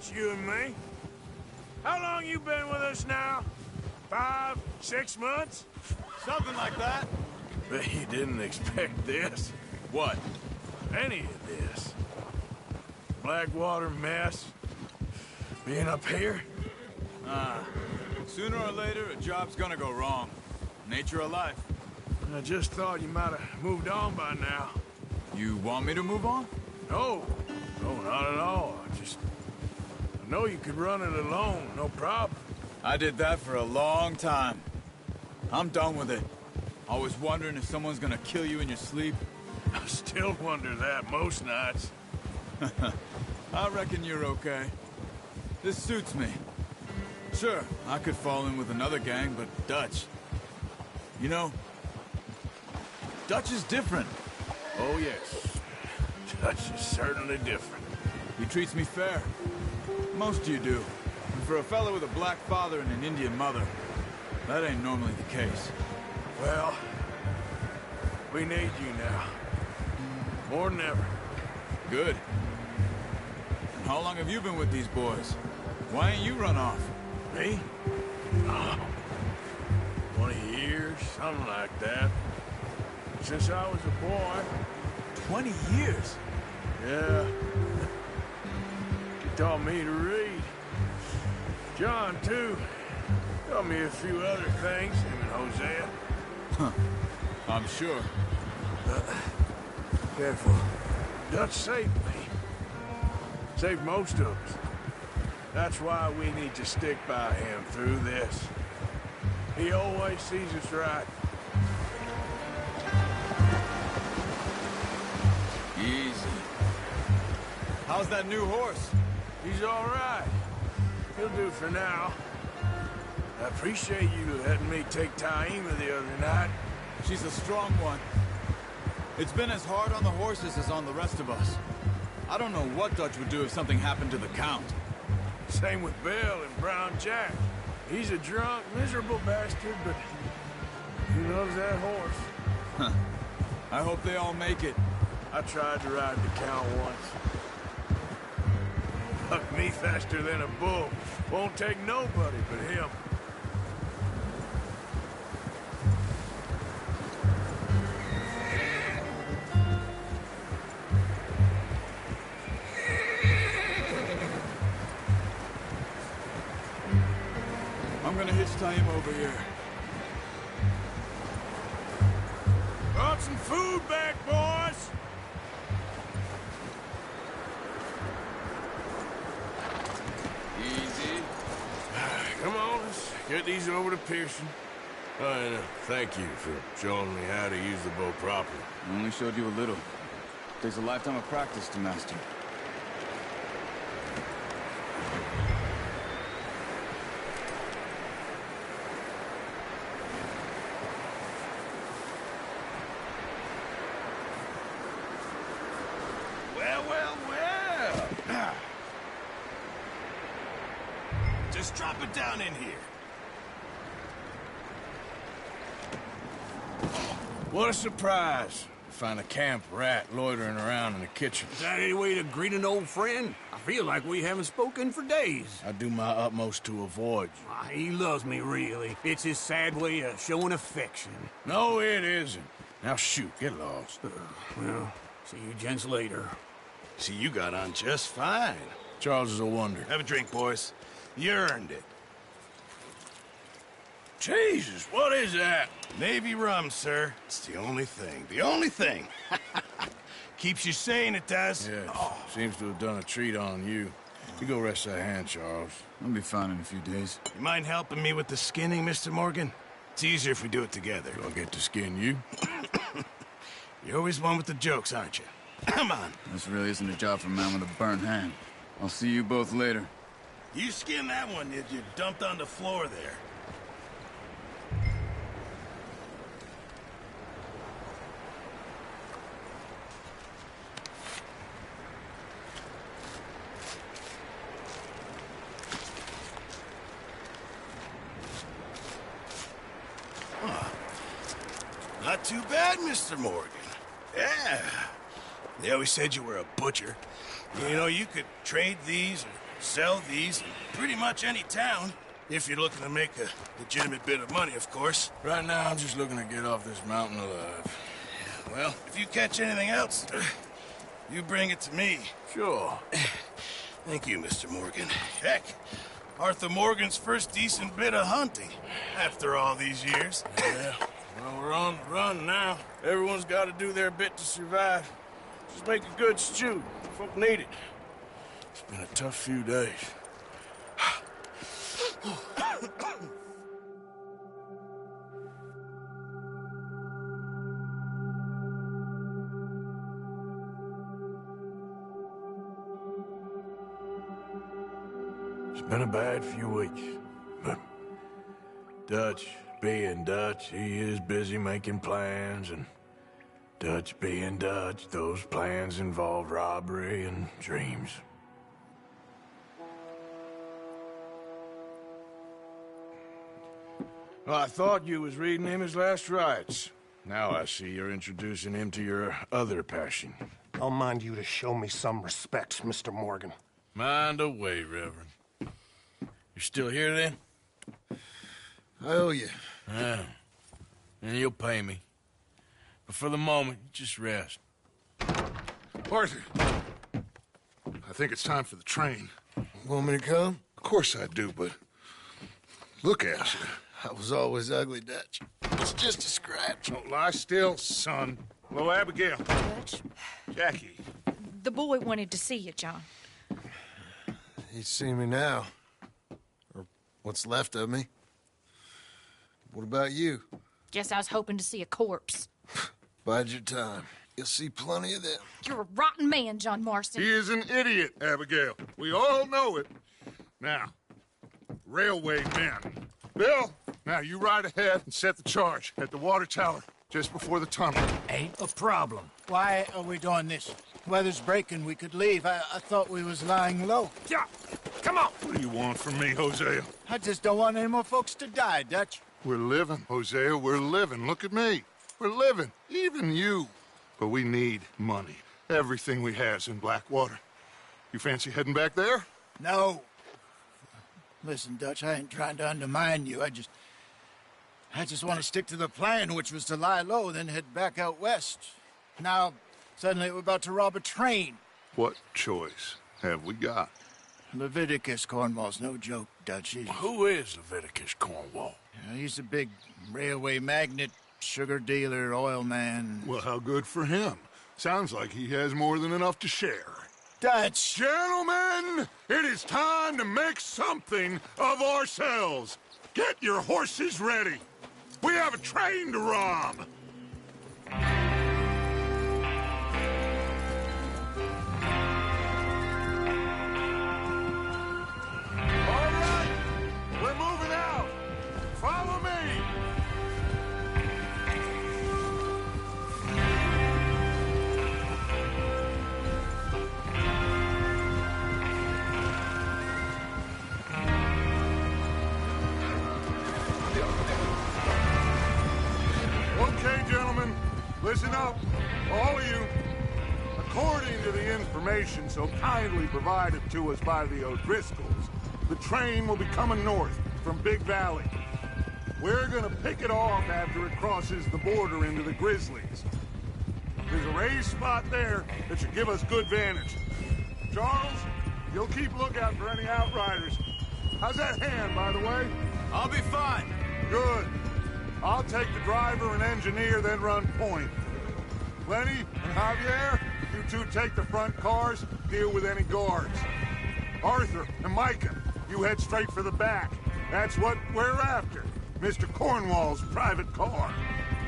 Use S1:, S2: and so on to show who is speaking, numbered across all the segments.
S1: much, you and me. How long you been with us now? 5, 6 months?
S2: Something like that.
S1: But you didn't expect this.
S2: What?
S1: Any of this. Blackwater mess. Being up here?
S2: Sooner or later, a job's gonna go wrong. Nature of life.
S1: I just thought you might have moved on by now.
S2: You want me to move on?
S1: No. No, not at all. I know you could run it alone, no problem.
S2: I did that for a long time. I'm done with it. Always wondering if someone's gonna kill you in your sleep.
S1: I still wonder that most nights.
S2: I reckon you're okay. This suits me. Sure, I could fall in with another gang, but Dutch... You know, Dutch is different.
S1: Oh, yes. Dutch is certainly different.
S2: He treats me fair. Most of you do. And for a fellow with a black father and an Indian mother, that ain't normally the case.
S1: Well, we need you now. More than ever.
S2: Good. And how long have you been with these boys? Why ain't you run off?
S1: Me? Oh, 20 years, something like that. Since I was a boy.
S2: 20 years?
S1: Yeah. He taught me to read. John, too. Taught me a few other things, him and Hosea.
S2: Huh. I'm sure.
S1: Careful. Dutch saved me. Saved most of us. That's why we need to stick by him through this. He always sees us right.
S2: Easy. How's that new horse?
S1: He's all right. He'll do for now. I appreciate you letting me take Taima the other night.
S2: She's a strong one. It's been as hard on the horses as on the rest of us. I don't know what Dutch would do if something happened to the Count.
S1: Same with Bill and Brown Jack. He's a drunk, miserable bastard, but he loves that horse.
S2: Huh. I hope they all make it.
S1: I tried to ride the Count once. Bucked me faster than a bull. Won't take nobody but him.
S2: I'm gonna hitch Taima over here.
S1: Brought some food back, boys!
S2: Easy.
S1: Come on, let's get these over to Pearson. And thank you for showing me how to use the bow properly.
S2: I only showed you a little. Takes a lifetime of practice to master.
S1: Well. Just drop it down in here. What a surprise. Find a camp rat loitering around in the kitchen.
S3: Is that any way to greet an old friend? I feel like we haven't spoken for days.
S1: I do my utmost to avoid you.
S3: He loves me, really. It's his sad way of showing affection.
S1: No, it isn't. Now shoot, get lost.
S3: Well, see you gents later.
S4: See, you got on just fine.
S1: Charles is a wonder.
S4: Have a drink, boys. You earned it.
S1: Jesus, what is that?
S4: Navy rum, sir. It's the only thing. The only thing. Keeps you sane, it does.
S1: Yes, seems to have done a treat on you. You go rest that hand, Charles.
S2: I'll be fine in a few days.
S4: You mind helping me with the skinning, Mr. Morgan? It's easier if we do it together.
S1: I'll get to skin you.
S4: You're always one with the jokes, aren't you? Come on.
S2: This really isn't a job for a man with a burnt hand. I'll see you both later.
S4: You skinned that one, did you? Dumped on the floor there. Not too bad, Mr. Morgan. Yeah. They always said you were a butcher. You know, you could trade these or sell these in pretty much any town. If you're looking to make a legitimate bit of money, of course.
S1: Right now, I'm just looking to get off this mountain alive.
S4: Well, if you catch anything else, you bring it to me.
S1: Sure.
S4: Thank you, Mr. Morgan. Heck, Arthur Morgan's first decent bit of hunting after all these years.
S1: Yeah, well, we're on the run now. Everyone's got to do their bit to survive. Just make a good stew. Folk need it. It's been a tough few days. It's been a bad few weeks, but Dutch being Dutch, he is busy making plans, and Dutch being Dutch, those plans involve robbery and dreams. Well, I thought you was reading him his last rites. Now I see you're introducing him to your other passion.
S5: I'll mind you to show me some respect, Mr. Morgan.
S1: Mind away, Reverend. You're still here, then?
S6: I owe you.
S1: Yeah. And you'll pay me. But for the moment, just rest.
S6: Arthur, I think it's time for the train.
S4: Want me to come?
S6: Of course I do, but look at you.
S4: I was always ugly, Dutch. It's just a scratch.
S6: Don't lie still, son. Hello, Abigail.
S7: Dutch,
S6: Jackie.
S7: the boy wanted to see you, John.
S4: He's seen me now. Or what's left of me. What about you?
S7: Guess I was hoping to see a corpse.
S4: Bide your time. You'll see plenty of them.
S7: You're a rotten man, John Marston.
S6: He is an idiot, Abigail. We all know it. Now, railway men. Bill, now you ride ahead and set the charge at the water tower just before the tunnel.
S8: Ain't a problem. Why are we doing this? Weather's breaking. We could leave. I thought we was lying low. Yeah, come on.
S6: What do you want from me, Hosea?
S8: I just don't want any more folks to die, Dutch.
S6: We're living, Hosea. We're living. Look at me. We're living. Even you. But we need money. Everything we has in Blackwater. You fancy heading back there?
S8: No. Listen, Dutch, I ain't trying to undermine you. I just want to stick to the plan, which was to lie low, then head back out west. Now, suddenly we're about to rob a train.
S6: What choice have we got?
S8: Leviticus Cornwall's no joke, Dutch.
S1: Who is Leviticus Cornwall?
S8: He's a big railway magnate, sugar dealer, oil man.
S6: Well, how good for him. Sounds like he has more than enough to share.
S8: Dutch!
S6: Gentlemen, it is time to make something of ourselves. Get your horses ready. We have a train to rob. All right, we're moving out. Follow me. Okay, gentlemen, listen up, all of you. According to the information so kindly provided to us by the O'Driscolls, the train will be coming north from Big Valley. We're gonna pick it off after it crosses the border into the Grizzlies. There's a raised spot there that should give us good vantage. Charles, you'll keep lookout for any outriders. How's that hand, by the way?
S2: I'll be fine.
S6: Good. I'll take the driver and engineer, then run point. Lenny and Javier, you two take the front cars, deal with any guards. Arthur and Micah, you head straight for the back. That's what we're after. Mr. Cornwall's private car.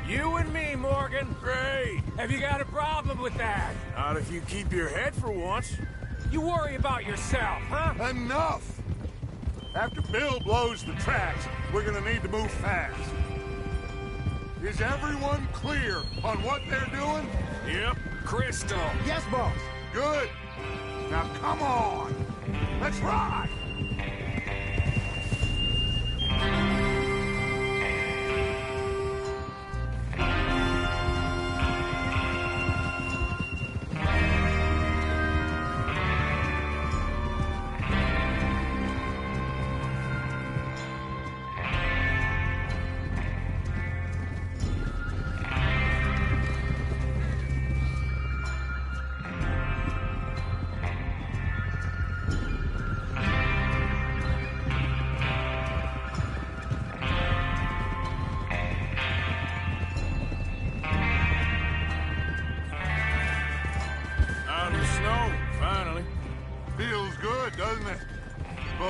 S3: You and me, Morgan.
S1: Great.
S3: Have you got a problem with that?
S1: Not if you keep your head for once.
S3: You worry about yourself, huh?
S6: Enough! After Bill blows the tracks, we're gonna need to move fast. Is everyone clear on what they're doing?
S1: Yep.
S3: Crystal.
S8: Yes, boss.
S6: Good. Now come on. Let's ride.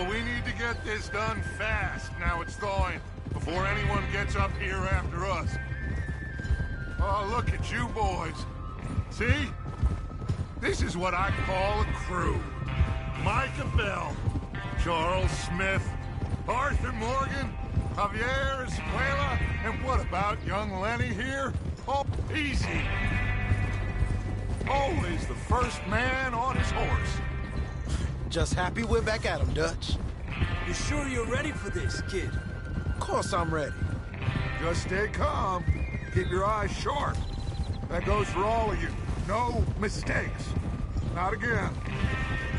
S6: So we need to get this done fast. Now it's thawing, before anyone gets up here after us. Oh, look at you boys. See? This is what I call a crew. Micah Bell, Charles Smith, Arthur Morgan, Javier Escuela, and what about young Lenny here? Oh, easy. Always the first man on his horse.
S9: Just happy we're back at him, Dutch.
S3: You sure you're ready for this, kid?
S9: Of course I'm ready.
S6: Just stay calm. Keep your eyes sharp. That goes for all of you. No mistakes. Not again.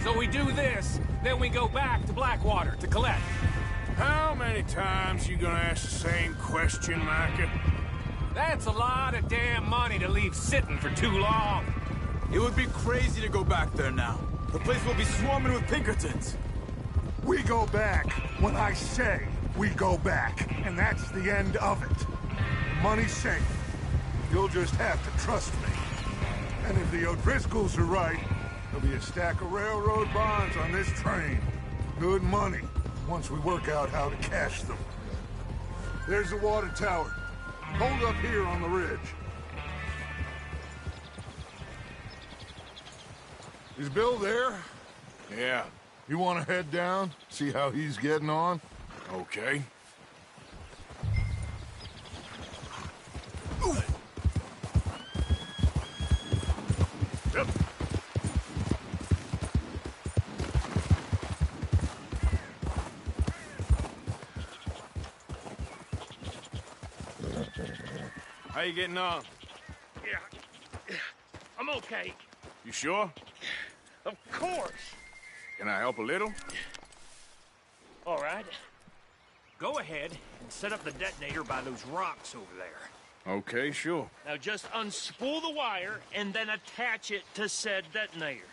S10: So we do this, then we go back to Blackwater to collect.
S1: How many times you gonna ask the same question, Micah?
S10: That's a lot of damn money to leave sitting for too long.
S2: It would be crazy to go back there now. The place will be swarming with Pinkertons.
S6: We go back when I say we go back, and that's the end of it. Money's safe. You'll just have to trust me. And if the O'Driscolls are right, there'll be a stack of railroad bonds on this train. Good money, once we work out how to cash them. There's the water tower. Hold up here on the ridge. Is Bill there?
S1: Yeah.
S6: You want to head down, see how he's getting on?
S1: Okay. Yep. How you getting on?
S11: Yeah. I'm okay.
S1: You sure?
S11: Of course.
S1: Can I help a little?
S11: All right. Go ahead and set up the detonator by those rocks over there.
S1: Okay, sure.
S11: Now just unspool the wire and then attach it to said detonator.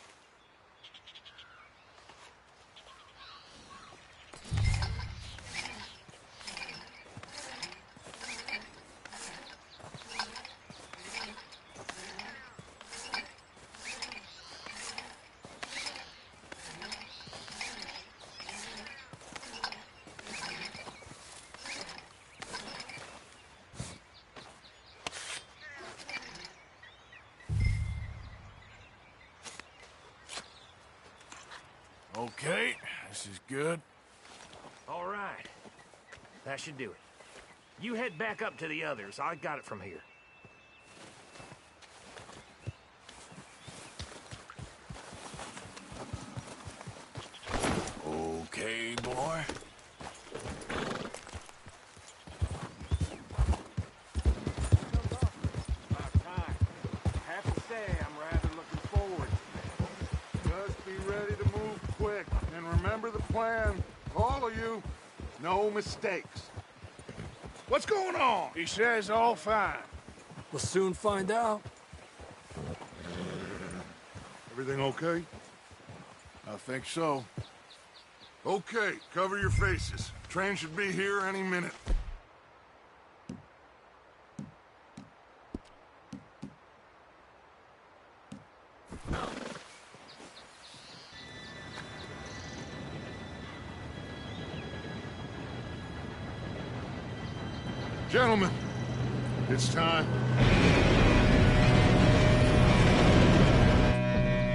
S1: Okay, this is good.
S11: All right. That should do it. You head back up to the others. I got it from here.
S1: Okay, boy.
S11: About time. Have to say, I'm rather looking forward.
S6: Just be ready to move quick. And remember the plan. All of you, no mistakes. What's going on?
S1: He says all fine.
S3: We'll soon find out.
S6: Everything okay?
S1: I think so.
S6: Okay, cover your faces. Train should be here any minute. Gentlemen, it's time.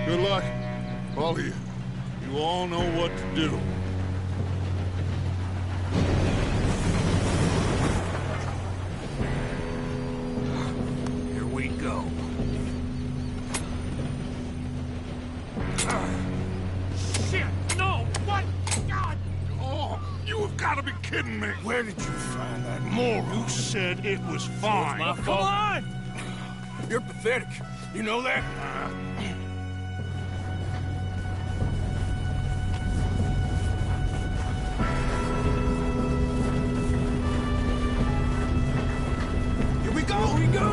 S6: Good luck, all of you. You all know what to do.
S3: Here we go.
S11: Shit! No! What? God!
S6: Oh, you have got to be kidding me.
S1: Where did you find that?
S6: Moore, who said it was fine?
S3: My fault.
S1: Come on! You're pathetic. You know that?
S9: Here we go! Here we go!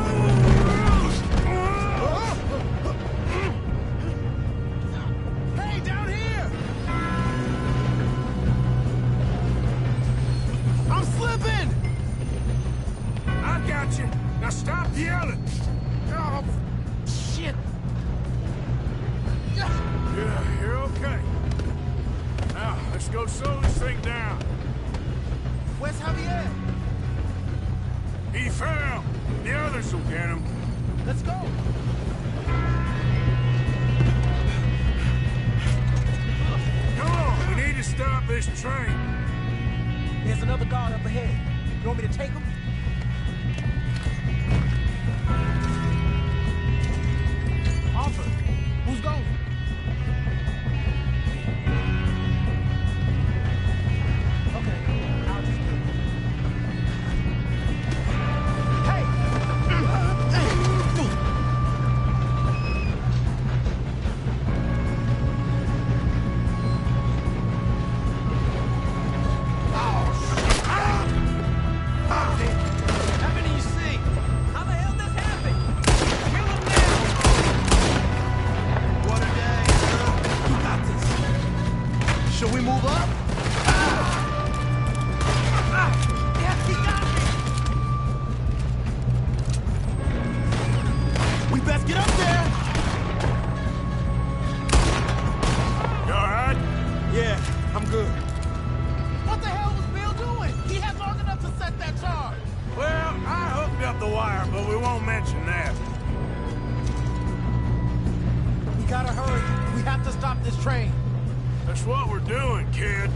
S9: Hey, down here! I'm slipping!
S1: I got you. Now stop yelling.
S9: Oh, shit!
S1: Yeah, you're okay. Now, Let's go slow this thing down.
S9: Where's Javier?
S1: He fell. The others will get him.
S9: Let's go.
S1: Come on, we need to stop this train.
S9: There's another guard up ahead. You want me to take him? Arthur, who's going? Okay, I'll just do it. Hey! How many you see? How the hell this happened? Kill him now! What a day! You got this. Should we move up? Yes, he got me! We best get up there!
S1: You alright?
S9: Yeah, I'm good. What the hell was Bill doing? He had long enough to set that charge.
S1: Well, I hooked up the wire, but we won't mention that.
S9: We gotta hurry. We have to stop this train.
S1: That's what we're doing, kid.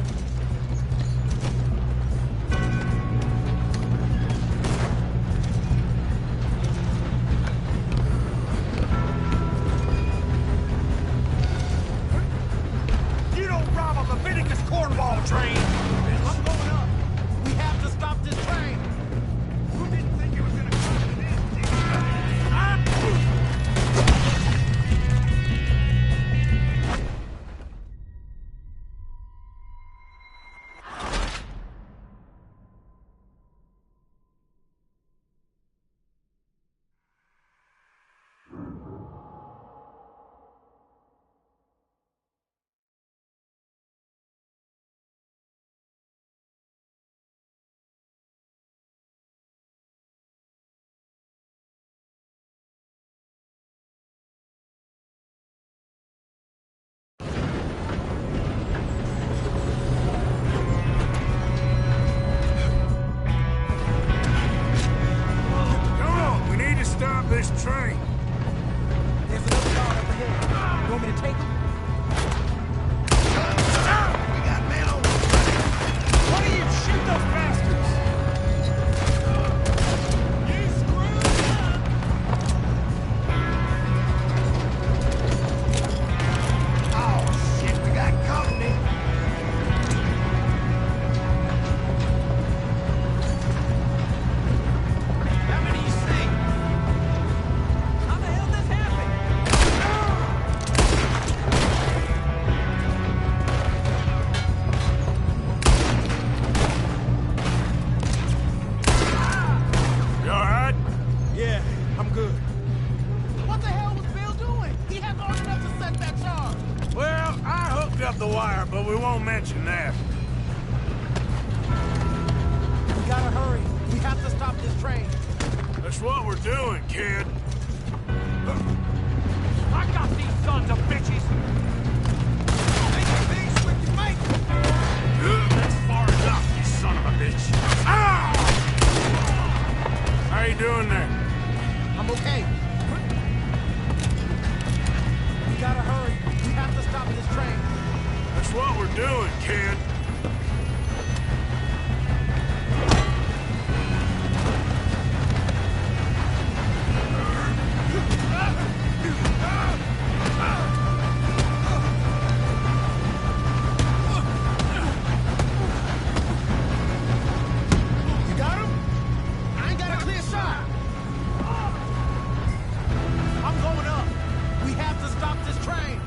S9: You don't rob a Leviticus cornball train! I'm going up. We have to stop this train. Who didn't think it was gonna come to this?
S1: Come on, we need to stop this train.
S9: There's another guard up ahead. You want me to take him? We got men on the train. Why don't you shoot those bastards? You screwed up! Oh, shit, we got company. How many you see? How the hell this happened?
S1: You alright?
S9: Yeah, I'm good. What the hell was Bill doing? He had long enough to set that charge.
S1: Well, I hooked up the wire, but we won't mention that.
S9: We gotta hurry. We have to stop this train.
S1: That's what we're doing, kid.
S10: I got these sons of bitches!
S9: Make your peace with your mate.
S10: That's far enough, you son of a bitch!
S1: Ah! How you doing there?
S9: I'm okay. We gotta hurry. We have to stop this train.
S1: That's what we're doing, kid.
S9: You got him? I ain't got a clear shot. I'm going up. We have to stop this train.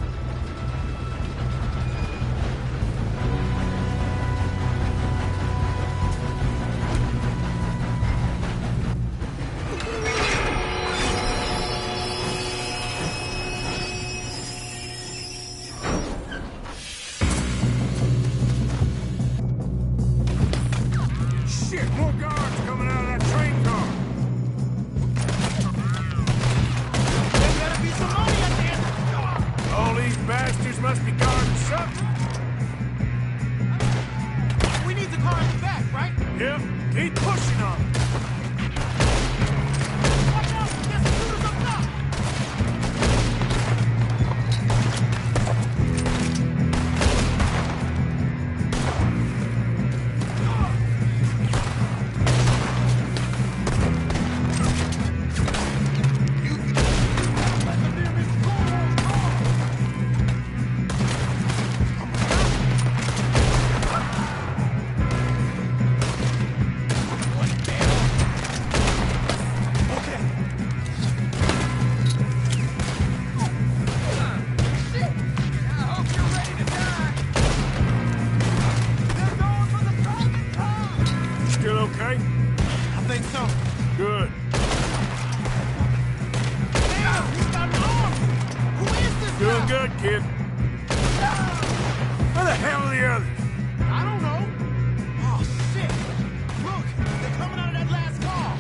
S1: Good.
S9: Damn, he's got an arm! Who is this
S1: Doing
S9: guy?
S1: good, kid. Where the hell are the others?
S9: I don't know. Oh, shit! Look, they're coming out of that last car.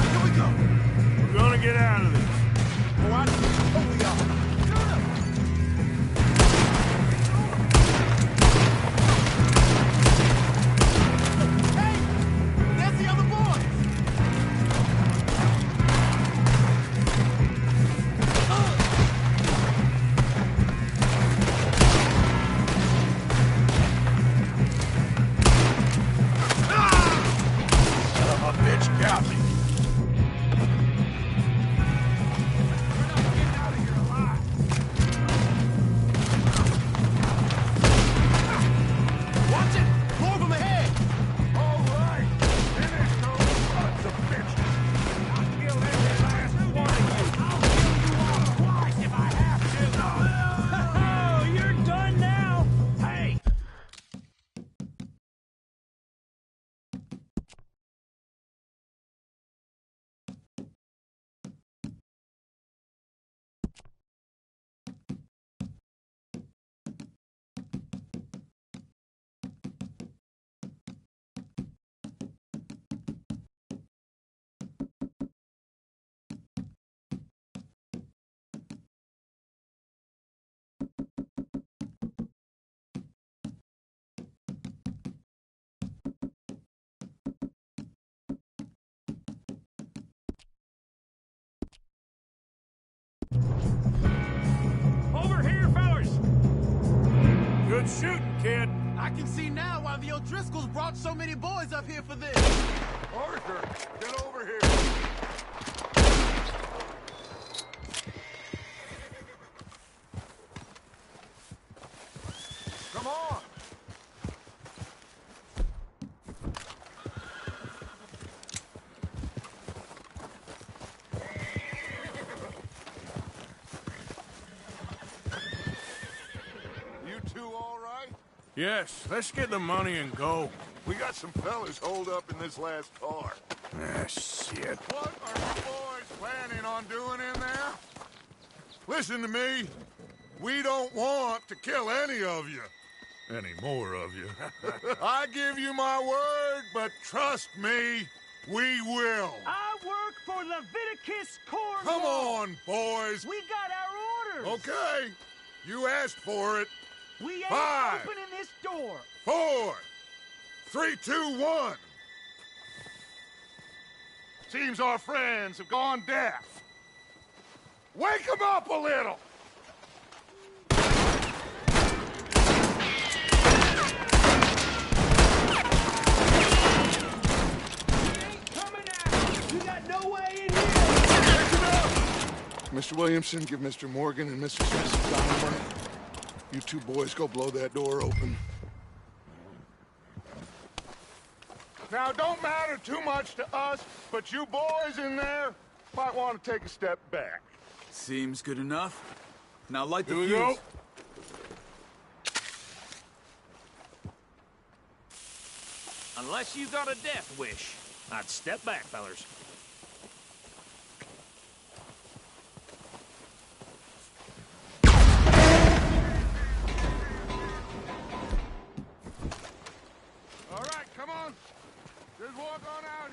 S9: Here we go.
S1: We're gonna get out of this.
S9: Oh, I see. Oh, we are. Hey, there's the other boys.
S1: Son of a bitch got me.
S9: Watch it! More of them ahead!
S6: All right. Finish those sons of bitches.
S10: I'll kill every last one of you. I'll kill you all twice if I have to. Oh, you're done now. Hey! Over here, fellas!
S1: Good shooting, kid.
S9: I can see now why the O'Driscolls brought so many boys up here for this.
S6: Arthur, get over here. Come on. You two all right?
S1: Yes, let's get the money and go.
S6: We got some fellas holed up in this last car.
S1: Ah, shit.
S6: What are you boys planning on doing in there? Listen to me. We don't want to kill any of you. Any more of you. I give you my word, but trust me, we will.
S10: I work for Leviticus Cornwall.
S6: Come on, boys.
S10: We got our orders.
S6: Okay. You asked for it.
S10: We ain't
S6: 5,
S10: opening this door.
S6: 4, 3, 2, 1. Seems our friends have gone deaf. Wake them up a little.
S10: Coming out. You got no way in here.
S6: Mr. Williamson, give Mr. Morgan and Mr. Smith some dynamite. You two boys go blow that door open. Now, don't matter too much to us, but you boys in there might want to take a step back.
S2: Seems good enough. Now light the
S1: Here we
S2: fuse.
S1: go.
S11: Unless you got a death wish, I'd step back, fellers.
S6: All right, come on. Just walk on out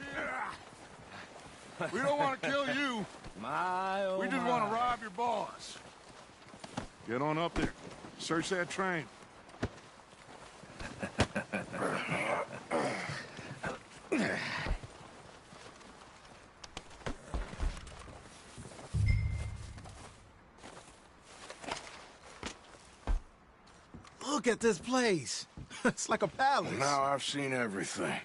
S6: here. We don't want to kill you.
S11: My,
S6: We just want to rob your boss. Get on up there. Search that train.
S9: Look at this place. It's like a palace.
S1: Now I've seen everything.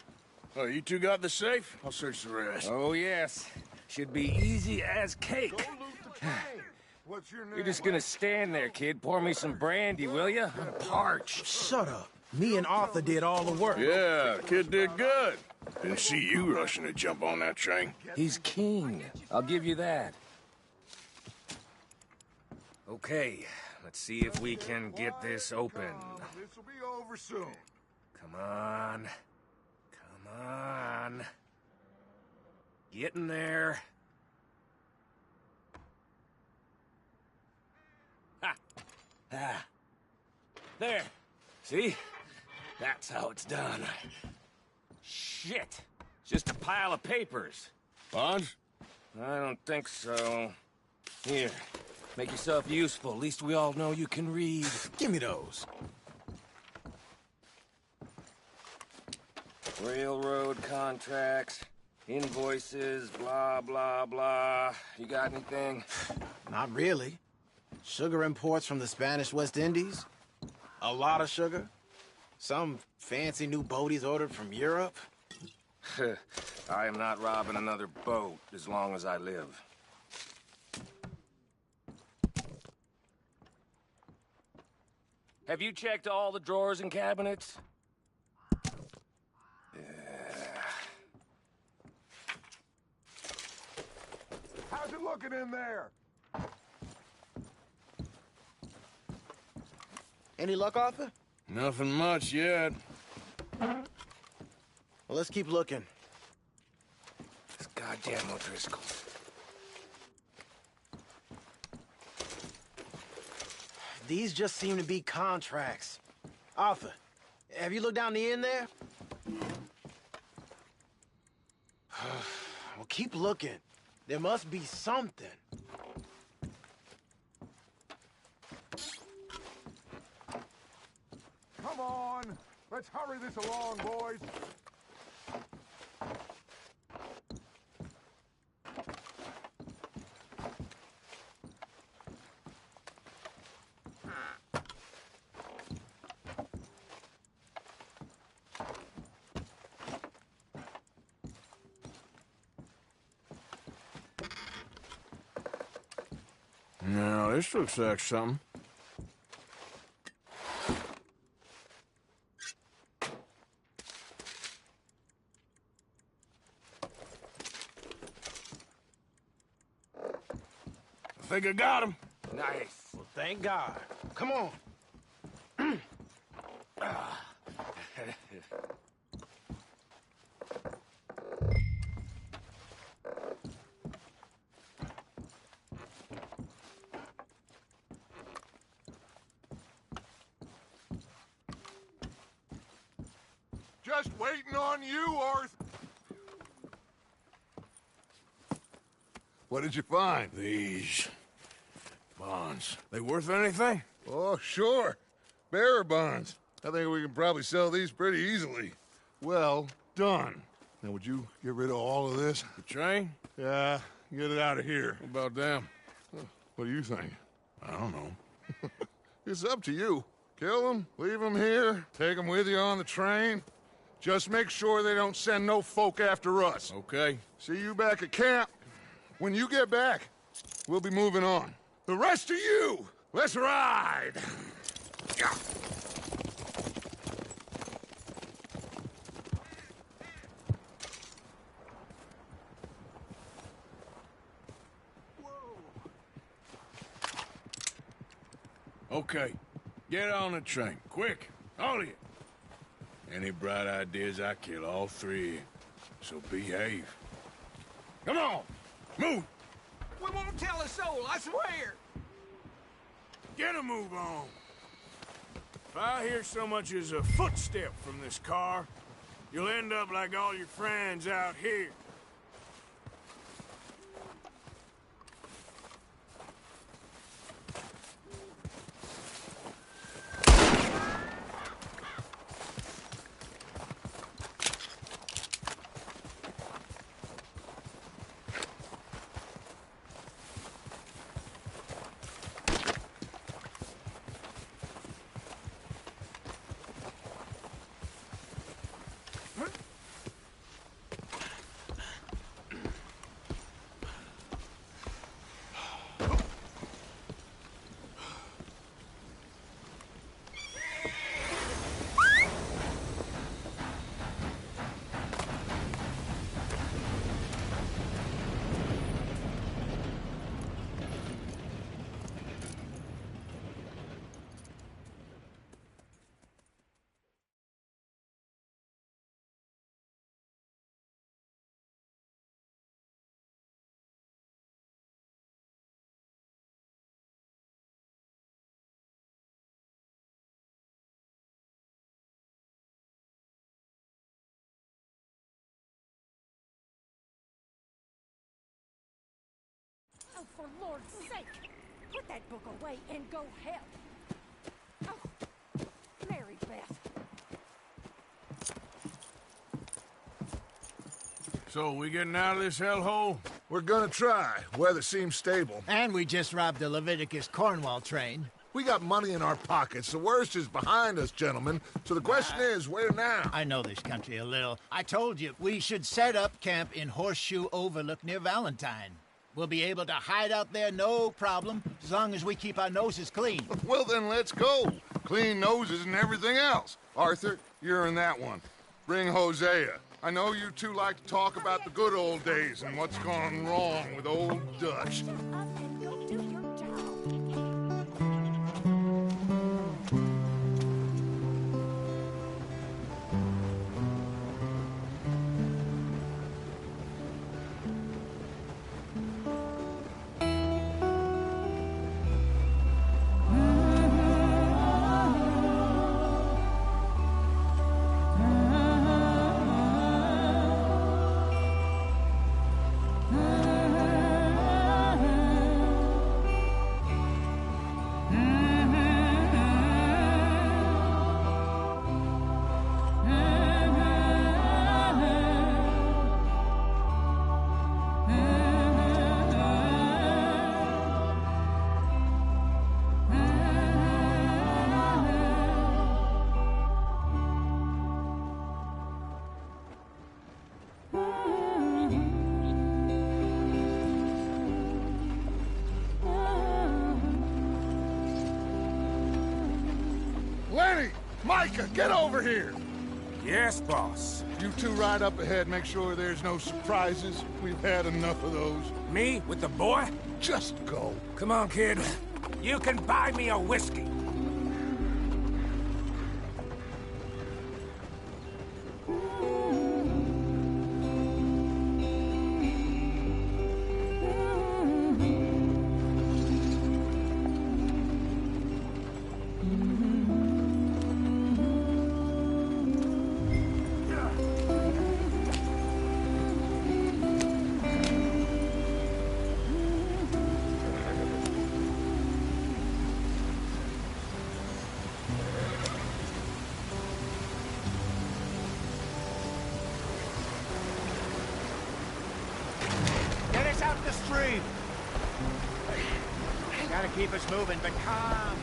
S1: Oh, you two got the safe? I'll search the rest.
S10: Oh, yes. Should be easy as cake.
S6: Go loot the train. What's your name?
S10: You're just gonna stand there, kid. Pour me some brandy, will you? I'm parched.
S9: Shut up. Me and Arthur did all the work.
S1: Yeah, the kid did good. Didn't see you rushing to jump on that train.
S10: He's king. I'll give you that. Okay, let's see if we can get this open.
S6: This'll be over soon.
S10: Come on. Come on.
S3: Getting there. Ha! Ah. There. See? That's how it's done. Shit! Just a pile of papers.
S1: Bonds?
S3: I don't think so. Here, make yourself useful. At least we all know you can read.
S9: Give me those.
S3: Railroad contracts, invoices, blah, blah, blah. You got anything?
S9: Not really. Sugar imports from the Spanish West Indies. A lot of sugar. Some fancy new boat he's ordered from Europe.
S3: I am not robbing another boat as long as I live. Have you checked all the drawers and cabinets?
S6: How's it looking in there?
S9: Any luck, Arthur?
S1: Nothing much yet.
S9: Well, let's keep looking.
S3: This goddamn O'Driscoll.
S9: These just seem to be contracts. Arthur, have you looked down the end there? Well, keep looking. There must be something.
S6: Come on! Let's hurry this along, boys!
S1: Now, this looks like something. I think I got him.
S3: Nice.
S9: Well, thank God. Come on.
S6: Just waiting on you, Arthur. What did you find?
S1: These bonds. They worth anything?
S6: Oh, sure. Bearer bonds. I think we can probably sell these pretty easily. Well done. Now, would you get rid of all of this?
S1: The train?
S6: Yeah, get it out of here.
S1: What about them?
S6: What do you think?
S1: I don't know.
S6: It's up to you. Kill them, leave them here, take them with you on the train. Just make sure they don't send no folk after us.
S1: Okay.
S6: See you back at camp. When you get back, we'll be moving on. The rest of you, let's ride!
S1: Okay. Get on the train. Quick. All of you. Any bright ideas, I kill all three of you. So behave. Come on! Move!
S3: We won't tell a soul, I swear!
S1: Get a move on! If I hear so much as a footstep from this car, you'll end up like all your friends out here.
S12: for Lord's sake! Put that book away and go help! Oh, Mary Beth.
S1: So, we getting out of this hellhole?
S6: We're gonna try. Weather seems stable.
S8: And we just robbed the Leviticus Cornwall train.
S6: We got money in our pockets. The worst is behind us, gentlemen. So the question is, where now?
S8: I know this country a little. I told you, we should set up camp in Horseshoe Overlook near Valentine. We'll be able to hide out there, no problem, as long as we keep our noses clean.
S6: Well, then let's go. Clean noses and everything else. Arthur, you're in that one. Bring Hosea. I know you two like to talk about the good old days and what's gone wrong with old Dutch. Lenny! Micah, get over here!
S11: Yes, boss.
S6: You two ride up ahead, make sure there's no surprises. We've had enough of those.
S11: Me with the boy?
S6: Just go.
S11: Come on, kid. You can buy me a whiskey.
S9: Out the stream. Gotta keep us moving, but calm.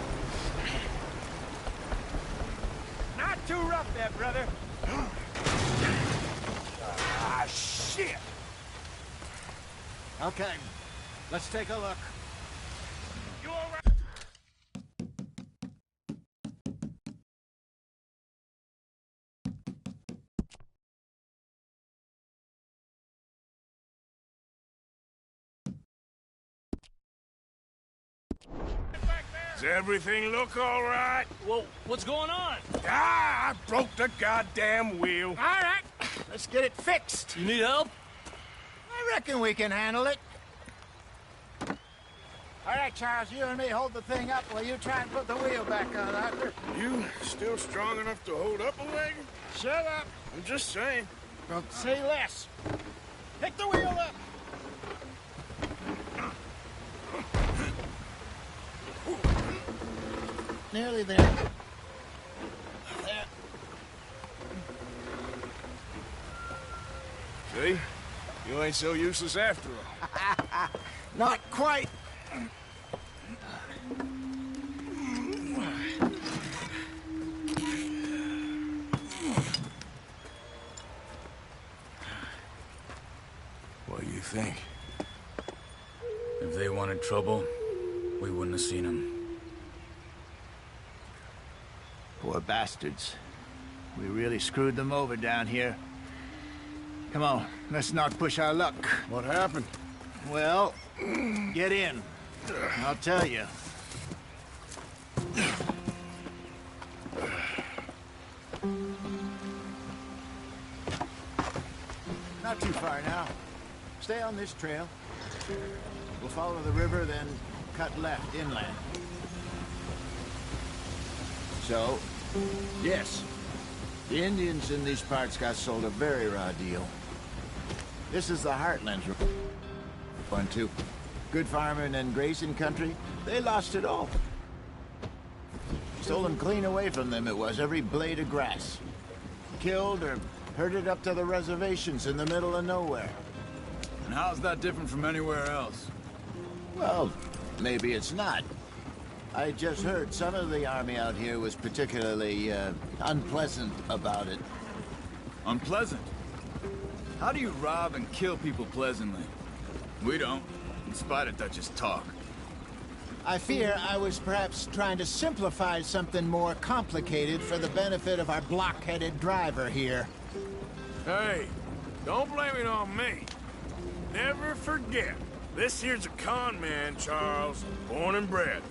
S9: Not too rough there, brother. Ah, shit.
S8: Okay, let's take a look.
S9: You all right?
S1: Does everything look all right?
S10: Well, what's going on?
S1: Ah, I broke the goddamn wheel.
S8: All right, let's get it fixed.
S10: You need help?
S8: I reckon we can handle it. All right, Charles, you and me hold the thing up while you try and put the wheel back on, Arthur.
S1: You still strong enough to hold up a wagon?
S8: Shut up.
S1: I'm just saying.
S8: Don't say less. Pick the wheel up. Nearly there. There.
S1: See? You ain't so useless after all.
S8: Not quite.
S1: What do you think?
S2: If they wanted trouble, we wouldn't have seen them.
S8: Poor bastards. We really screwed them over down here. Come on, let's not push our luck.
S1: What happened?
S8: Well, get in. I'll tell you. Not too far now. Stay on this trail. We'll follow the river, then cut left inland. So, yes, the Indians in these parts got sold a very raw deal. This is the Heartlands one, too. good farming and grazing country, they lost it all. Stolen clean away from them it was, every blade of grass. Killed or herded up to the reservations in the middle of nowhere.
S2: And how's that different from anywhere else?
S8: Well, maybe it's not. I just heard some of the army out here was particularly, unpleasant about it.
S2: Unpleasant? How do you rob and kill people pleasantly? We don't, in spite of Dutch's talk.
S8: I fear I was perhaps trying to simplify something more complicated for the benefit of our block-headed driver here.
S1: Hey, don't blame it on me. Never forget, this here's a con man, Charles, born and bred.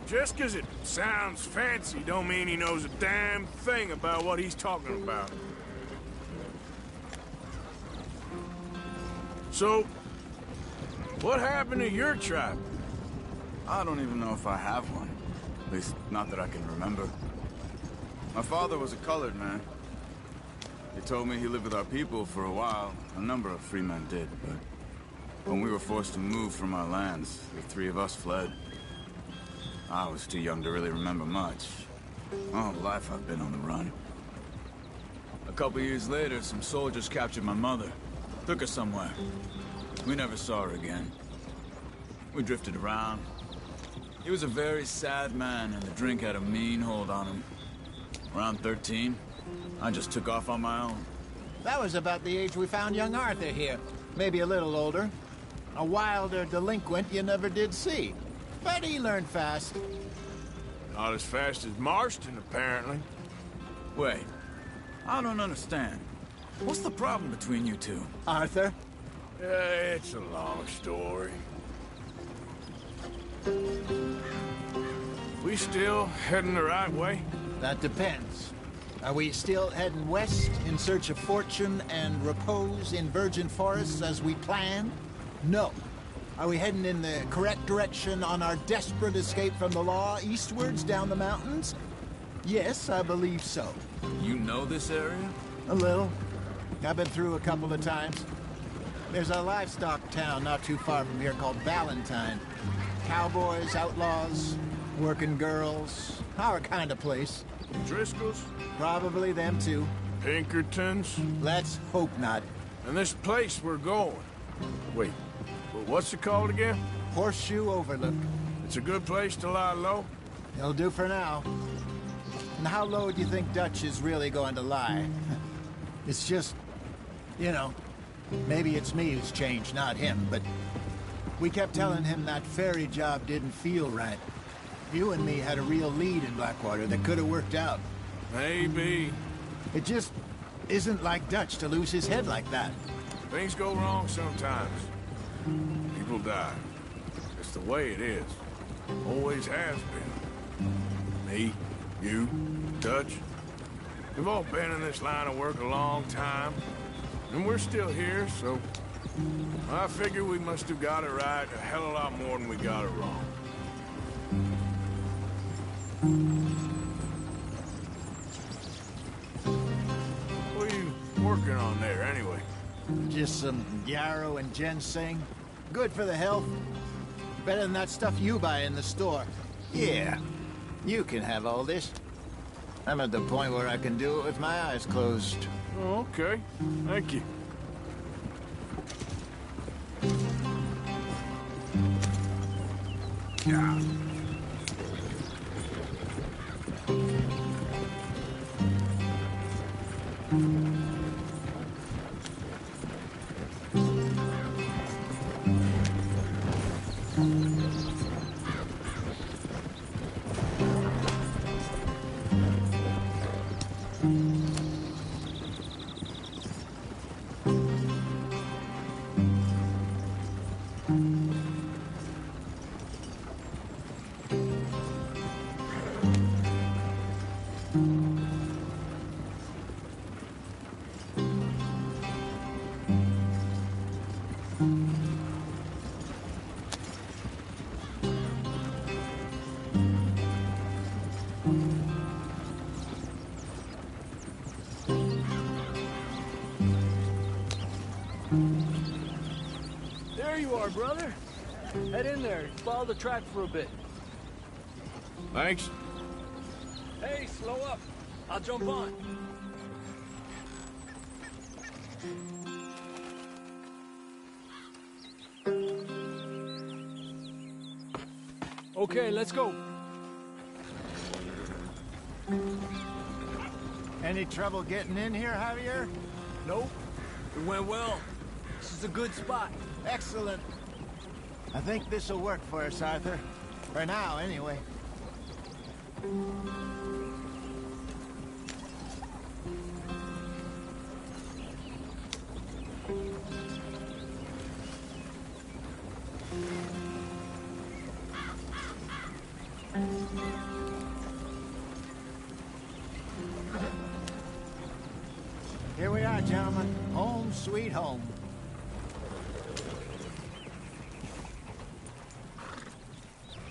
S1: Just 'cause it sounds fancy don't mean he knows a damn thing about what he's talking about. So, what happened to your tribe?
S2: I don't even know if I have one. At least, not that I can remember. My father was a colored man. He told me he lived with our people for a while. A number of free men did, but when we were forced to move from our lands, the three of us fled. I was too young to really remember much. All life I've been on the run. A couple years later, some soldiers captured my mother. Took her somewhere. We never saw her again. We drifted around. He was a very sad man, and the drink had a mean hold on him. Around 13, I just took off on my own.
S8: That was about the age we found young Arthur here. Maybe a little older. A wilder delinquent you never did see. But he learned fast.
S1: Not as fast as Marston, apparently.
S2: Wait, I don't understand. What's the problem between you two?
S8: Arthur?
S1: It's a long story. We still heading the right way?
S8: That depends. Are we still heading west in search of fortune and repose in virgin forests as we planned? No. Are we heading in the correct direction on our desperate escape from the law eastwards down the mountains? Yes, I believe so.
S2: You know this area?
S8: A little. I've been through a couple of times. There's a livestock town not too far from here called Valentine. Cowboys, outlaws, working girls, our kind of place.
S1: Driscolls?
S8: Probably them too.
S1: Pinkertons?
S8: Let's hope not.
S1: And this place we're going. Wait, what's it called again?
S8: Horseshoe Overlook.
S1: It's a good place to lie low?
S8: It'll do for now. And how low do you think Dutch is really going to lie? It's just, you know, maybe it's me who's changed, not him, but we kept telling him that ferry job didn't feel right. You and me had a real lead in Blackwater that could have worked out.
S1: Maybe.
S8: It just isn't like Dutch to lose his head like that.
S1: Things go wrong sometimes. People die. It's the way it is. Always has been. Me, you, Dutch. We've all been in this line of work a long time. And we're still here, so I figure we must have got it right a hell of a lot more than we got it wrong. What are you working on there, anyway?
S8: Just some yarrow and ginseng. Good for the health. Better than that stuff you buy in the store. Yeah, you can have all this. I'm at the point where I can do it with my eyes closed.
S1: Oh, okay. Thank you. Yeah.
S10: There you are, brother. Head in there. Follow the track for a bit.
S1: Thanks.
S10: Hey, slow up. I'll jump on. Okay, let's go.
S8: Any trouble getting in here, Javier?
S10: Nope. It went well. This is a good spot.
S8: Excellent. I think this'll work for us, Arthur. For now, anyway. Here we are, gentlemen. Home sweet home.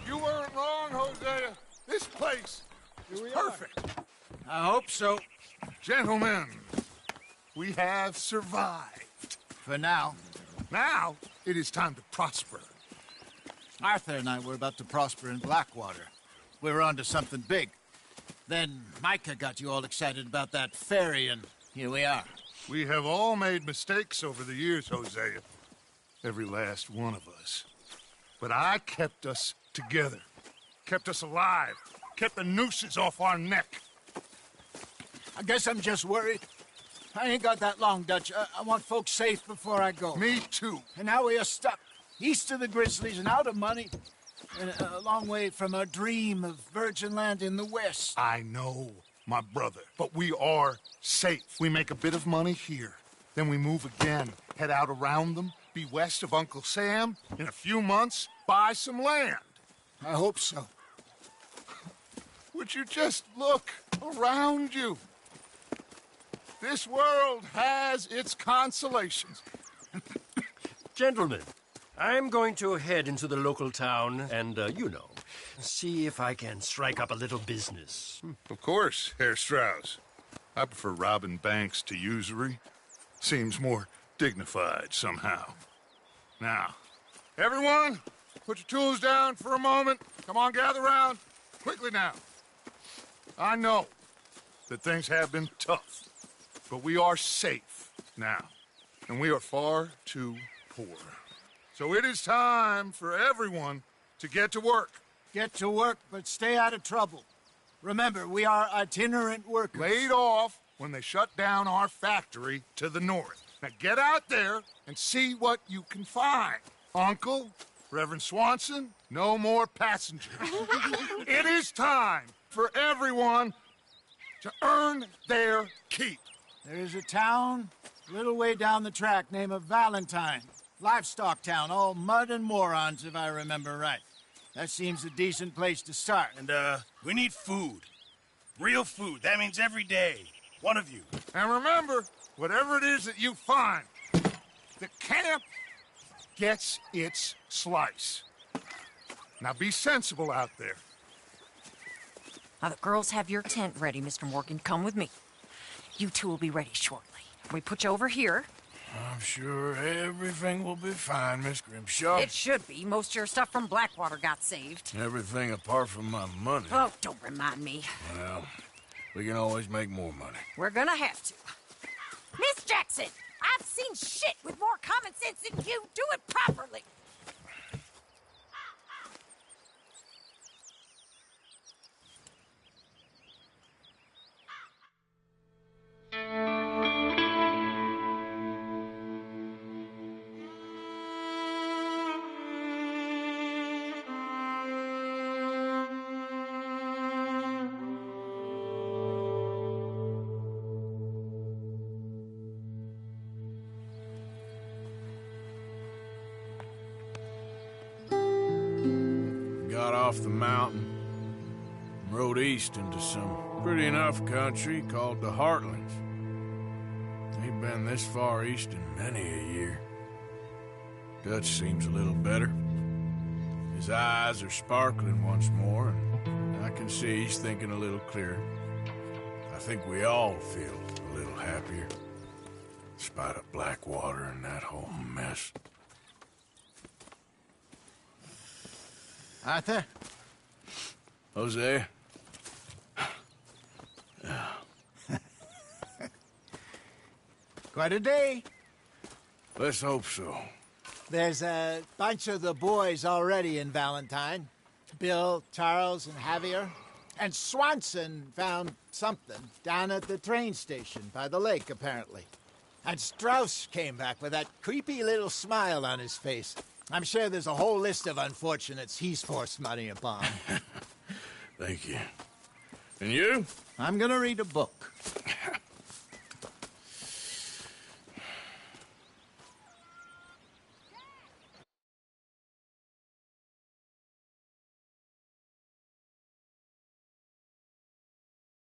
S6: You weren't wrong, Hosea. This place is perfect.
S8: I hope so.
S6: Gentlemen, we have survived.
S8: For now.
S6: Now, it is time to prosper.
S8: Arthur and I were about to prosper in Blackwater. We were onto something big. Then Micah got you all excited about that ferry, and here we are.
S6: We have all made mistakes over the years, Hosea. Every last one of us. But I kept us together. Kept us alive. Kept the nooses off our neck.
S8: I guess I'm just worried. I ain't got that long, Dutch. I want folks safe before I go.
S6: Me too.
S8: And now we are stuck. East of the Grizzlies and out of money. And a long way from our dream of virgin land in the west.
S6: I know, my brother. But we are safe. We make a bit of money here. Then we move again. Head out around them. Be west of Uncle Sam. In a few months, buy some land.
S8: I hope so.
S6: Would you just look around you? This world has its consolations.
S13: Gentlemen, I'm going to head into the local town and, see if I can strike up a little business.
S6: Of course, Herr Strauss. I prefer robbing banks to usury. Seems more dignified somehow. Now, everyone, put your tools down for a moment. Come on, gather round. Quickly now. I know that things have been tough, but we are safe now, and we are far too poor. So it is time for everyone to get to work.
S8: Get to work, but stay out of trouble. Remember, we are itinerant workers.
S6: Laid off when they shut down our factory to the north. Now get out there and see what you can find. Uncle, Reverend Swanson, no more passengers. It is time for everyone to earn their keep.
S8: There is a town a little way down the track named Valentine. Livestock town, all mud and morons, if I remember right. That seems a decent place to start.
S4: And, we need food. Real food. That means every day. One of you.
S6: And remember, whatever it is that you find, the camp gets its slice. Now be sensible out there.
S14: Now, the girls have your tent ready, Mr. Morgan. Come with me. You two will be ready shortly. We put you over here.
S1: I'm sure everything will be fine, Miss Grimshaw.
S14: It should be. Most of your stuff from Blackwater got saved.
S1: Everything apart from my money.
S14: Oh, don't remind me.
S1: Well, we can always make more money.
S14: We're gonna have to. Miss Jackson, I've seen shit with more common sense than you. Do it properly.
S1: Got off the mountain and rode east into some pretty enough country called the Heartlands. Ain't been this far east in many a year. Dutch seems a little better. His eyes are sparkling once more, and I can see he's thinking a little clearer. I think we all feel a little happier, in spite of Blackwater and that whole mess.
S8: Arthur?
S1: Jose?
S8: Quite a day.
S1: Let's hope so.
S8: There's a bunch of the boys already in Valentine. Bill, Charles, and Javier. And Swanson found something down at the train station by the lake, apparently. And Strauss came back with that creepy little smile on his face. I'm sure there's a whole list of unfortunates he's forced money upon.
S1: Thank you. And you?
S8: I'm gonna read a book.